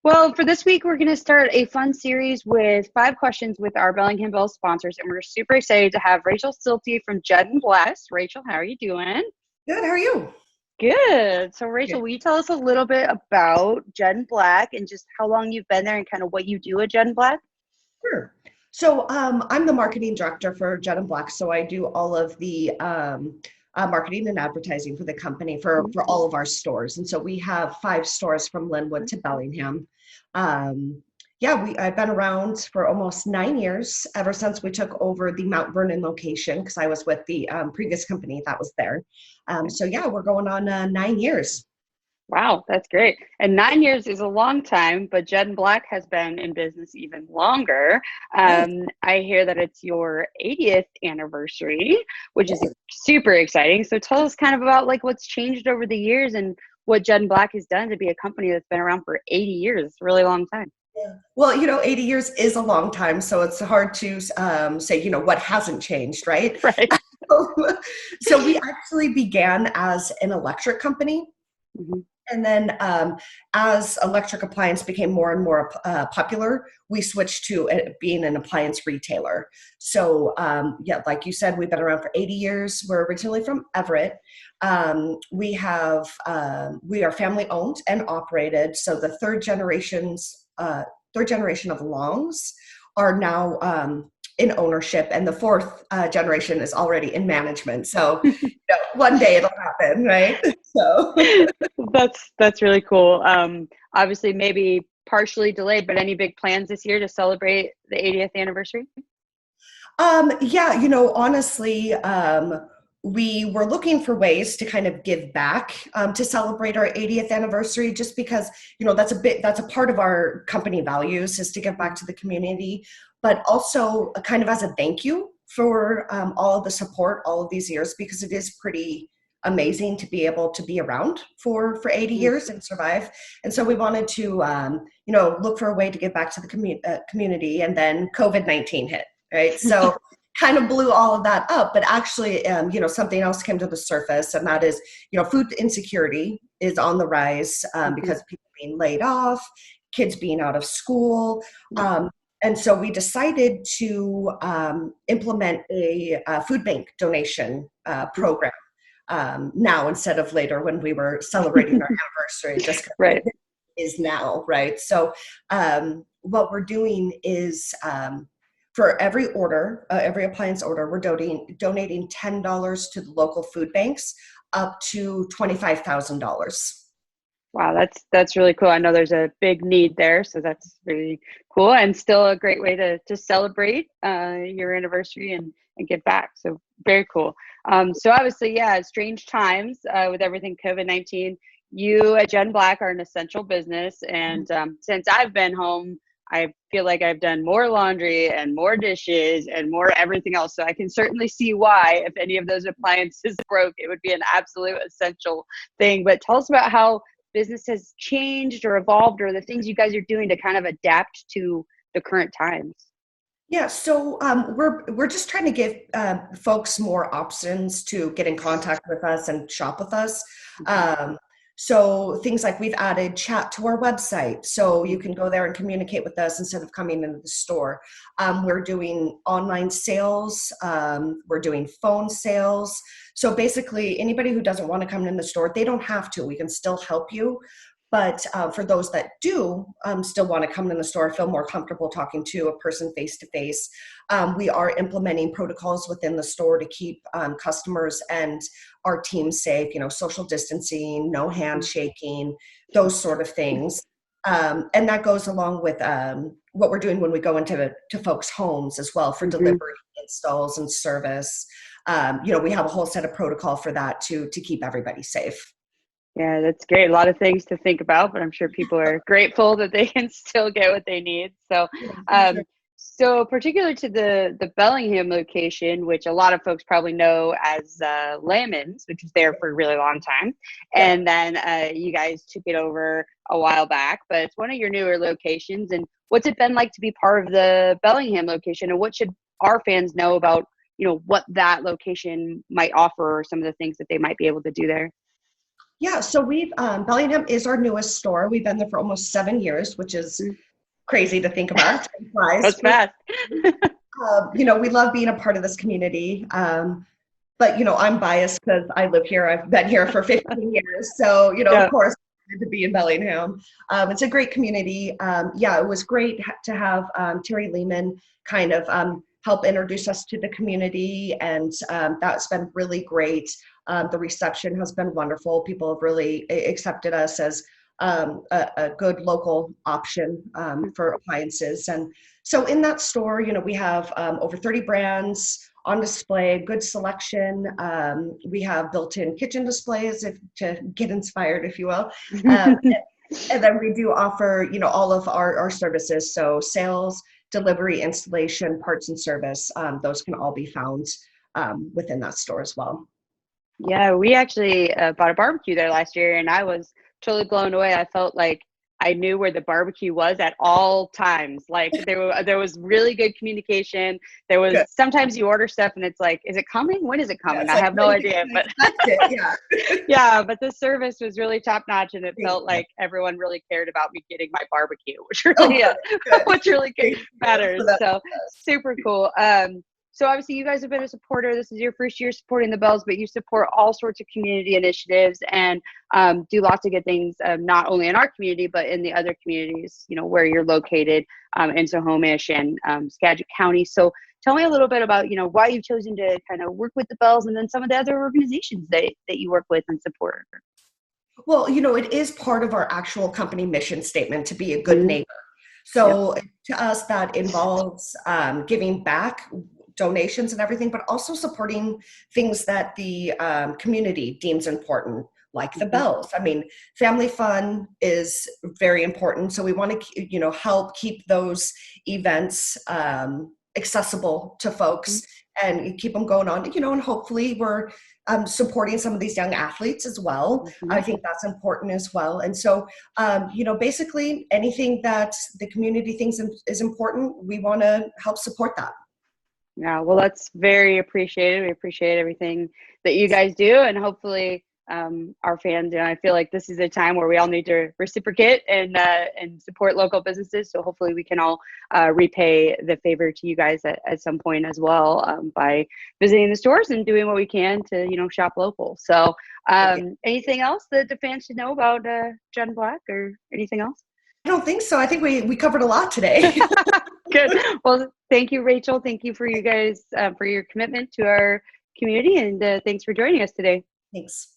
Well, for this week, we're going to start a fun series with 5 questions with our Bellingham Bell sponsors, and we're super excited to have Rachael Sylte from Judd Black. Rachel, how are you doing? Good. How are you? Good. So, Rachel, Good. will you tell us a little bit about Judd Black and just how long you've been there and kind of what you do at Judd Black? Sure. So I'm the marketing director for Judd and Black. So I do all of the marketing and advertising for the company for all of our stores. And so we have 5 stores from Linwood to Bellingham. I've been around for almost 9 years, ever since we took over the Mount Vernon location, because I was with the previous company that was there. We're going on 9 years. Wow, that's great. And 9 years is a long time, but Judd Black has been in business even longer. Yes. I hear that it's your 80th anniversary, which is super exciting. So tell us kind of about like what's changed over the years and what Judd Black has done to be a company that's been around for 80 years. It's a really long time. Yeah. Well, 80 years is a long time, so it's hard to say, what hasn't changed, right? Right. So we actually began as an electric company. Mhm. And then as electric appliance became more and more popular, we switched to being an appliance retailer. So like you said, we've been around for 80 years. We're originally from Everett. We are family owned and operated. So the third generation of Longs are now in ownership, and the fourth generation is already in management. So one day it'll happen, right? So That's really cool. Obviously, maybe partially delayed, but any big plans this year to celebrate the 80th anniversary? Honestly, we were looking for ways to kind of give back to celebrate our 80th anniversary, just because that's a part of our company values, is to give back to the community, but also kind of as a thank you for all of the support all of these years, because it is pretty amazing to be able to be around for 80 years and survive. And so we wanted to look for a way to give back to the community, and then COVID-19 hit, right? So kind of blew all of that up. But actually, something else came to the surface, and that is, food insecurity is on the rise because people being laid off, kids being out of school. And so we decided to implement a food bank donation program now, instead of later when we were celebrating our anniversary, just Right. is now, right? So what we're doing is for every order, every appliance order, we're donating $10 to the local food banks, up to $25,000. Wow, that's really cool. I know there's a big need there, so that's really cool, and still a great way to celebrate your anniversary and give back. So very cool. So obviously, yeah, strange times with everything COVID-19. You at Judd Black are an essential business, and since I've been home, I feel like I've done more laundry and more dishes and more everything else. So I can certainly see why, if any of those appliances broke, it would be an absolute essential thing. But tell us about how business has changed or evolved, or the things you guys are doing to kind of adapt to the current times. Yeah, so we're just trying to give folks more options to get in contact with us and shop with us. So things like, we've added chat to our website, so you can go there and communicate with us instead of coming into the store. We're doing online sales. We're doing phone sales. So basically, anybody who doesn't want to come in the store, they don't have to. We can still help you. But for those that do still want to come in the store, feel more comfortable talking to a person face to face, we are implementing protocols within the store to keep customers and our team safe. Social distancing, no handshaking, those sort of things. And that goes along with what we're doing when we go into folks' homes as well, for delivery, installs, and service. We have a whole set of protocol for that to keep everybody safe. Yeah, that's great. A lot of things to think about, but I'm sure people are grateful that they can still get what they need. So, Yeah, sure. so particular to the Bellingham location, which a lot of folks probably know as Layman's, which was there for a really long time, Yeah. and then you guys took it over a while back. But it's one of your newer locations. And what's it been like to be part of the Bellingham location, and what should our fans know about what that location might offer, or some of the things that they might be able to do there? Yeah, so we've Bellingham is our newest store. We've been there for almost 7 years, which is crazy to think about. Time flies. That's fast. We love being a part of this community. But I'm biased because I live here. I've been here for 15 years. So, of Yeah. course, to be in Bellingham. It's a great community. Yeah, it was great to have Terry Lehman kind of help introduce us to the community, and that's been really great. The reception has been wonderful. People have really accepted us as a good local option for appliances. And so in that store, we have over 30 brands on display, good selection. We have built-in kitchen displays to get inspired, if you will. And then we do offer, all of our services. So sales, delivery, installation, parts and service, those can all be found within that store as well. Yeah, we actually bought a barbecue there last year, and I was totally blown away. I felt like I knew where the barbecue was at all times. Like there was really good communication. There was Good. sometimes you order stuff and it's like, is it coming? When is it coming? Yeah, I have no idea, but yeah. yeah, but the service was really top notch, and it felt like everyone really cared about me getting my barbecue, which really, Good. which really matters. So super cool. So obviously you guys have been a supporter. This is your first year supporting the Bells, but you support all sorts of community initiatives and do lots of good things, not only in our community, but in the other communities, where you're located in Snohomish and Skagit County. So tell me a little bit about, why you've chosen to kind of work with the Bells and then some of the other organizations that you work with and support. Well, it is part of our actual company mission statement to be a good neighbor. So to us, that involves giving back, donations and everything, but also supporting things that the community deems important, like the Bells. I mean, family fun is very important. So we want to, help keep those events accessible to folks and keep them going on, and hopefully we're supporting some of these young athletes as well. I think that's important as well. And so, basically anything that the community thinks is important, we want to help support that. Yeah, well, that's very appreciated. We appreciate everything that you guys do, and hopefully our fans, I feel like this is a time where we all need to reciprocate and support local businesses. So hopefully we can all repay the favor to you guys at some point as well, by visiting the stores and doing what we can to, shop local. So anything else that the fans should know about Judd Black or anything else? I don't think so. I think we covered a lot today. Good. Well, thank you, Rachel. Thank you for you guys for your commitment to our community, and thanks for joining us today. Thanks.